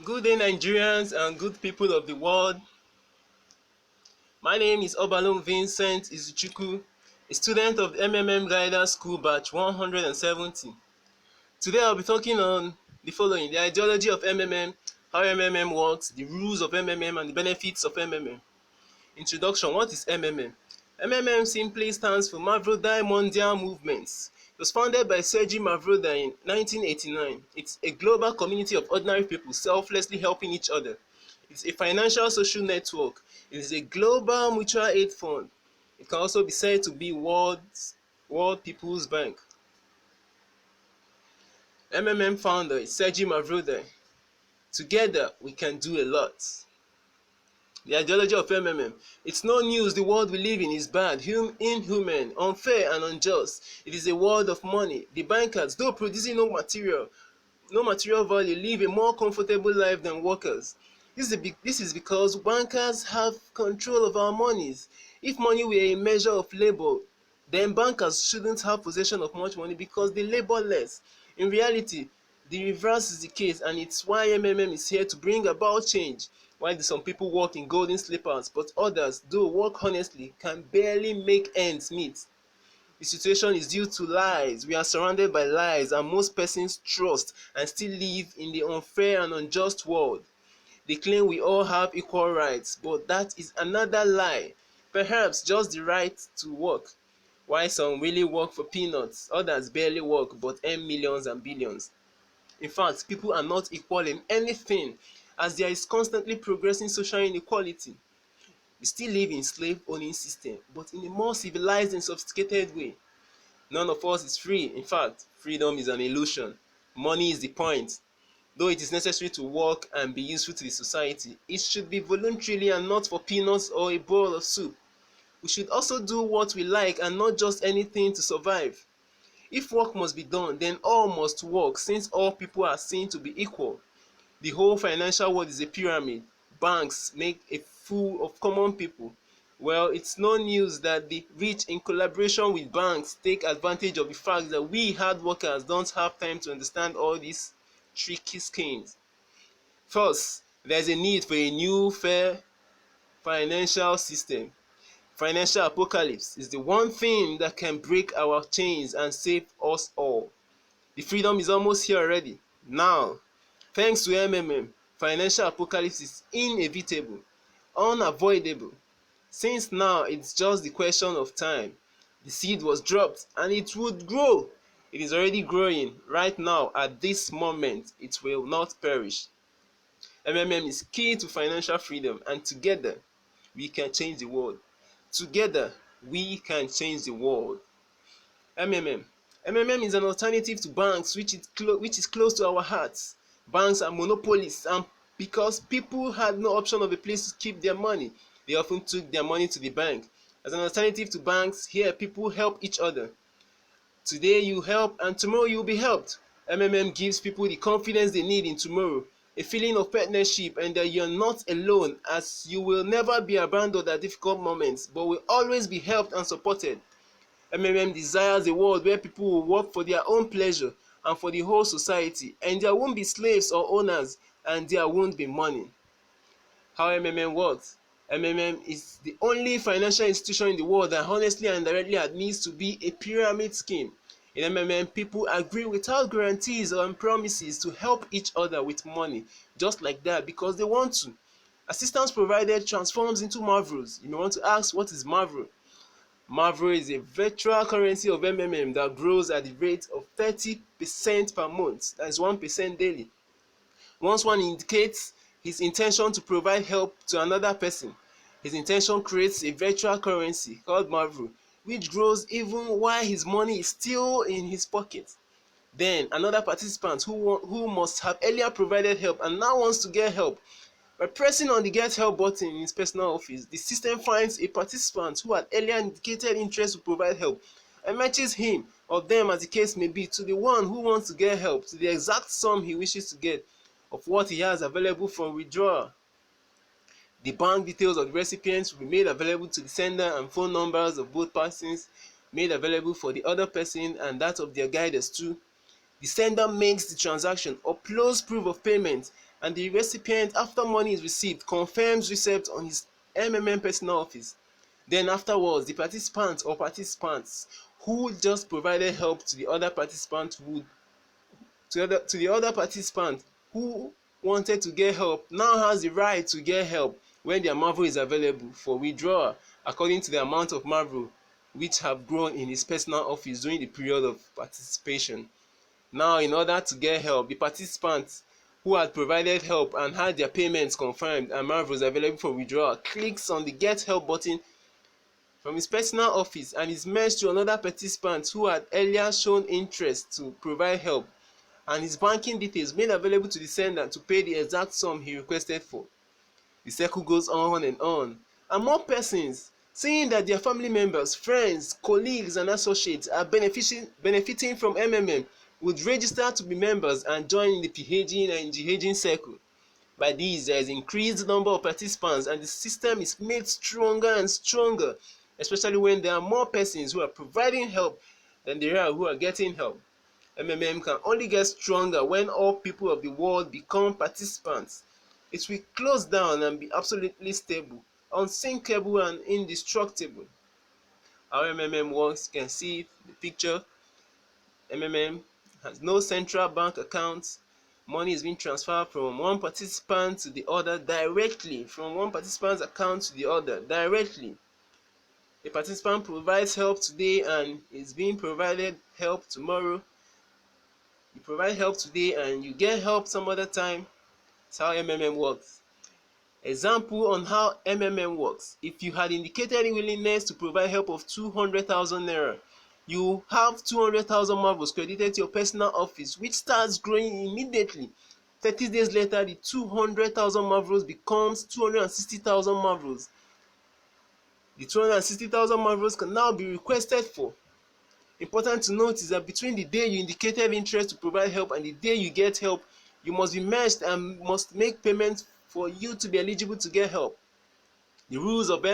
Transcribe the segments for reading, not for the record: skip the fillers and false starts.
Good day, Nigerians and good people of the world. My name is Obalum Vincent Izuchukwu, a student of the Guidance School Batch 170. Today I'll be talking on the following: the ideology of how works, the rules of and the benefits of Introduction: what is MMM? MMM simply stands for Mavrodai Mondial Movements. It was founded by Sergei Mavrodai in 1989. It's a global community of ordinary people selflessly helping each other. It's a financial social network. It is a global mutual aid fund. It can also be said to be World People's Bank. MMM founder is Sergei Mavrodai. Together we can do a lot. The ideology of It's no news the world we live in is bad, inhuman, unfair and unjust. It is a world of money. The bankers, though producing no material value, live a more comfortable life than workers. This is because bankers have control of our monies. If money were a measure of labor, then bankers shouldn't have possession of much money because they labor less. In reality, the reverse is the case, and it's why is here to bring about change. While some people work in golden slippers, but others, though work honestly, can barely make ends meet. The situation is due to lies. We are surrounded by lies, and most persons trust and still live in the unfair and unjust world. They claim we all have equal rights, but that is another lie. Perhaps just the right to work. While some really work for peanuts, others barely work but earn millions and billions. In fact, people are not equal in anything, as there is constantly progressing social inequality. We still live in slave-owning system, but in a more civilized and sophisticated way. None of us is free. In fact, freedom is an illusion. Money is the point. Though it is necessary to work and be useful to the society, it should be voluntarily and not for peanuts or a bowl of soup. We should also do what we like and not just anything to survive. If work must be done, then all must work, since all people are seen to be equal. The whole financial world is a pyramid. Banks make a fool of common people. Well, it's no news that the rich, in collaboration with banks, take advantage of the fact that we hard workers don't have time to understand all these tricky schemes. First, there's a need for a new, fair financial system. Financial apocalypse is the one thing that can break our chains and save us all. The freedom is almost here already. Now, thanks to financial apocalypse is inevitable, unavoidable. Since now it's just the question of time. The seed was dropped and it would grow. It is already growing right now. At this moment, it will not perish. Is key to financial freedom, and together we can change the world. Together we can change the world. MMM. MMM is an alternative to banks which is close to our hearts. Banks are monopolies, and because people had no option of a place to keep their money, they often took their money to the bank. As an alternative to banks, here people help each other. Today you help and tomorrow you will be helped. Gives people the confidence they need in tomorrow, a feeling of partnership, and that you're not alone, as you will never be abandoned at difficult moments but will always be helped and supported. Desires a world where people will work for their own pleasure and for the whole society, and there won't be slaves or owners, and there won't be money. How works? Is the only financial institution in the world that honestly and directly admits to be a pyramid scheme. In people agree without guarantees or promises to help each other with money, just like that, because they want to. Assistance provided transforms into marvels. You may want to ask, what is marvel? Marvel is a virtual currency of that grows at the rate of 30% per month. That is 1% daily. Once one indicates his intention to provide help to another person, his intention creates a virtual currency called Marvel, which grows even while his money is still in his pocket. Then another participant who must have earlier provided help and now wants to get help. By pressing on the Get Help button in his personal office, the system finds a participant who had earlier indicated interest to provide help and matches him or them, as the case may be, to the one who wants to get help, to the exact sum he wishes to get of what he has available for withdrawal. The bank details of the recipients will be made available to the sender, and phone numbers of both persons made available for the other person and that of their guiders too. The sender makes the transaction, uploads proof of payment, and the recipient, after money is received, confirms receipt on his personal office. Then afterwards, the participant or participants who just provided help to the other participant would to the other participant who wanted to get help now has the right to get help when their marvel is available for withdrawal according to the amount of marvel which have grown in his personal office during the period of participation. Now, in order to get help, the participants who had provided help and had their payments confirmed and marvels available for withdrawal clicks on the get help button from his personal office and is merged to another participant who had earlier shown interest to provide help, and his banking details made available to the sender to pay the exact sum he requested for. The circle goes on, and more persons, seeing that their family members, friends, colleagues, and associates are benefiting from would register to be members and join in the PHing and GHing circle. By this, there is increased number of participants and the system is made stronger and stronger, especially when there are more persons who are providing help than there are who are getting help. Can only get stronger when all people of the world become participants. It will close down and be absolutely stable, unsinkable, and indestructible. How works, you can see the picture. Has no central bank account. Money is being transferred from one participant to the other directly, from one participant's account to the other directly. A participant provides help today and is being provided help tomorrow. You provide help today and you get help some other time. That's how works. Example on how works. If you had indicated a willingness to provide help of 200,000 naira, you have 200,000 marvels credited to your personal office, which starts growing immediately. 30 days later, the 200,000 marvels becomes 260,000 marvels. The 260,000 marvels can now be requested for. Important to note is that between the day you indicated interest to provide help and the day you get help, you must be merged and must make payments for you to be eligible to get help. The rules of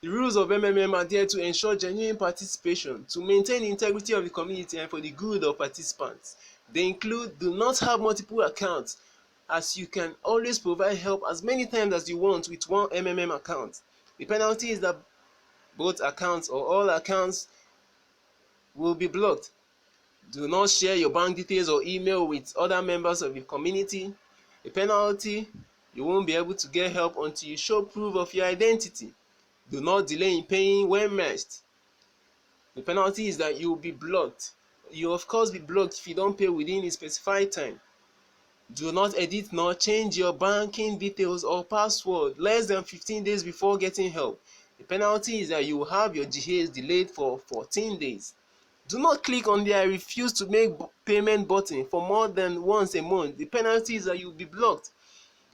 The rules of are there to ensure genuine participation, to maintain the integrity of the community and for the good of participants. They include: do not have multiple accounts, as you can always provide help as many times as you want with one account. The penalty is that both accounts or all accounts will be blocked. Do not share your bank details or email with other members of the community. The penalty: you won't be able to get help until you show proof of your identity. Do not delay in paying when merged. The penalty is that you will be blocked. You will of course be blocked if you don't pay within a specified time. Do not edit nor change your banking details or password less than 15 days before getting help. The penalty is that you will have your GH delayed for 14 days. Do not click on the "I refuse to make payment" button for more than once a month. The penalty is that you will be blocked.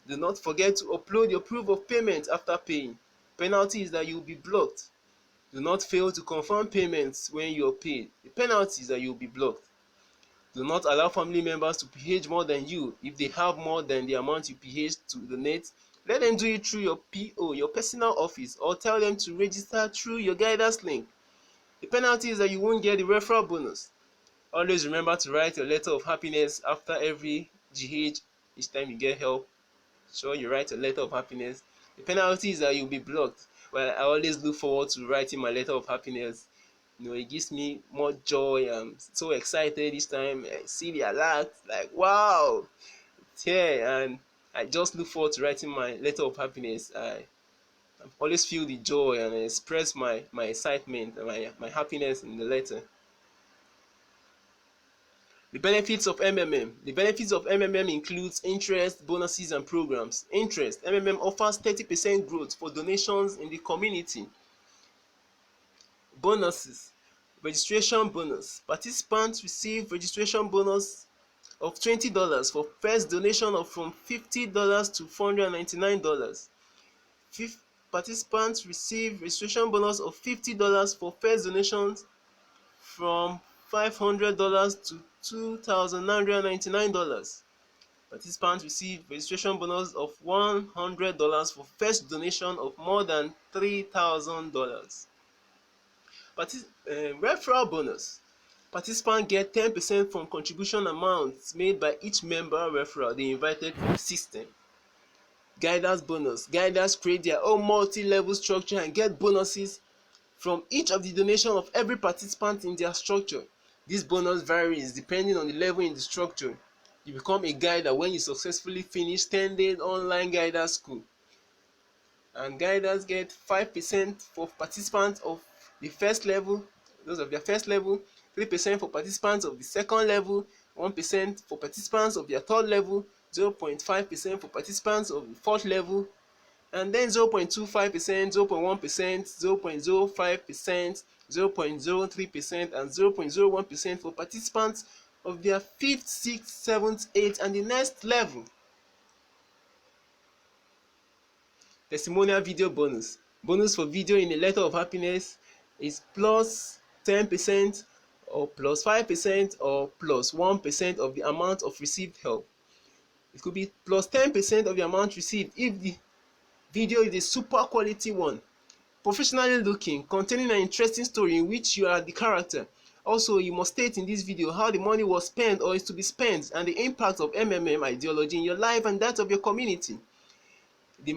Do not forget to upload your proof of payment after paying. Penalty is that you will be blocked. Do not fail to confirm payments when you are paid. The penalty is that you will be blocked. Do not allow family members to PH more than you. If they have more than the amount you PH to donate, let them do it through your PO, your personal office, or tell them to register through your guidance link. The penalty is that you won't get the referral bonus. Always remember to write your letter of happiness after every GH each time you get help. Sure, you write a letter of happiness. The penalty is that you'll be blocked. Well, I always look forward to writing my letter of happiness. It gives me more joy. I'm so excited each time I see the alert. Like, wow, it's here. And I just look forward to writing my letter of happiness. I always feel the joy and I express my excitement and my happiness in the letter. The benefits of The benefits of includes interest, bonuses, and programs. Interest: offers 30% growth for donations in the community. Bonuses: registration bonus. Participants receive registration bonus of $20 for first donation of from $50 to $499. Participants receive registration bonus of $50 for first donations from $500 to $2,999. Participants receive registration bonus of $100 for first donation of more than $3,000. Referral bonus. Participants get 10% from contribution amounts made by each member referral they invited to the system. Guidance bonus. Guiders create their own multi-level structure and get bonuses from each of the donation of every participant in their structure. This bonus varies depending on the level in the structure. You become a guider when you successfully finish 10-day online guider school. And guiders get 5% for participants of the first level, those of their first level, 3% for participants of the second level, 1% for participants of their third level, 0.5% for participants of the fourth level, and then 0.25%, 0.1%, 0.05%, 0.03%, and 0.01% for participants of their fifth, sixth, seventh, eighth, and the next level. Testimonial video bonus. Bonus for video in a letter of happiness is plus 10% or plus 5% or plus 1% of the amount of received help. It could be plus 10% of the amount received if the video is a super quality one, professionally looking, containing an interesting story in which you are the character. Also, you must state in this video how the money was spent or is to be spent and the impact of MMM ideology in your life and that of your community. The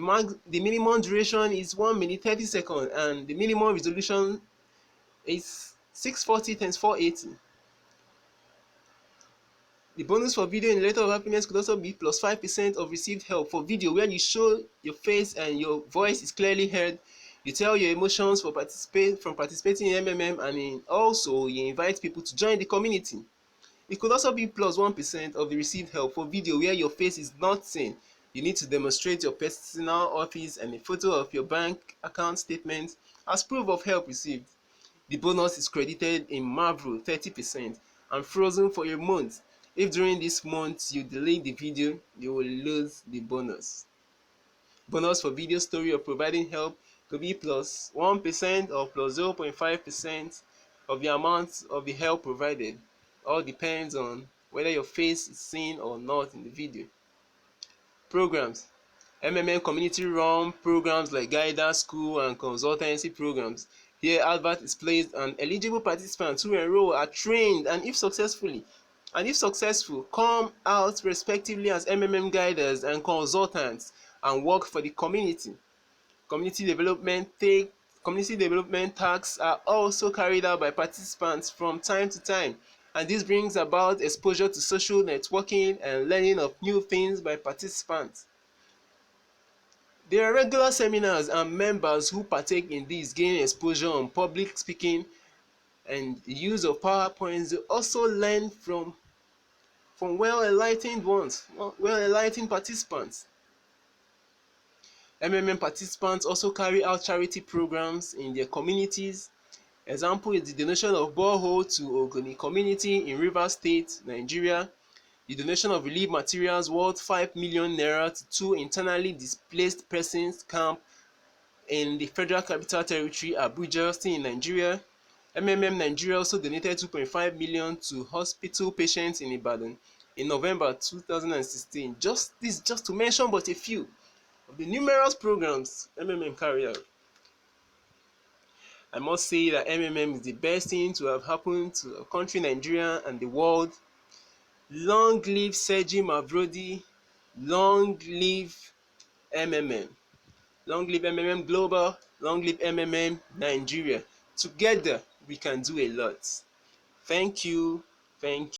minimum duration is 1 minute 30 seconds and the minimum resolution is 640 x 480. The bonus for video in the letter of happiness could also be plus 5% of received help for video where you show your face and your voice is clearly heard. You tell your emotions from participating in MMM, and also you invite people to join the community. It could also be plus 1% of the received help for video where your face is not seen. You need to demonstrate your personal office and a photo of your bank account statement as proof of help received. The bonus is credited in Marvel 30% and frozen for a month. If during this month you delete the video, you will lose the bonus. Bonus for video story of providing help could be plus 1% or plus 0.5% of the amount of the help provided. All depends on whether your face is seen or not in the video. Programs. MMM community run programs like guidance, school, and consultancy programs. Here, advert is placed and eligible participants who enroll are trained and if successful, come out respectively as MMM guiders and consultants and work for the community. Community development tasks are also carried out by participants from time to time, and this brings about exposure to social networking and learning of new things by participants. There are regular seminars and members who partake in these gain exposure on public speaking and the use of PowerPoints. They also learn from well-enlightened participants. MMM participants also carry out charity programs in their communities. Example is the donation of borehole to Ogoni community in Rivers State, Nigeria. The donation of relief materials worth 5 million naira to 2 internally displaced persons camp in the Federal Capital Territory, Abuja, still in Nigeria. MMM Nigeria also donated 2.5 million to hospital patients in Ibadan in November 2016. Just to mention but a few of the numerous programs MMM carry out. I must say that MMM is the best thing to have happened to our country, Nigeria, and the world. Long live Sergi Mavrodi. Long live MMM. Long live MMM Global. Long live MMM Nigeria. Together we can do a lot. Thank you.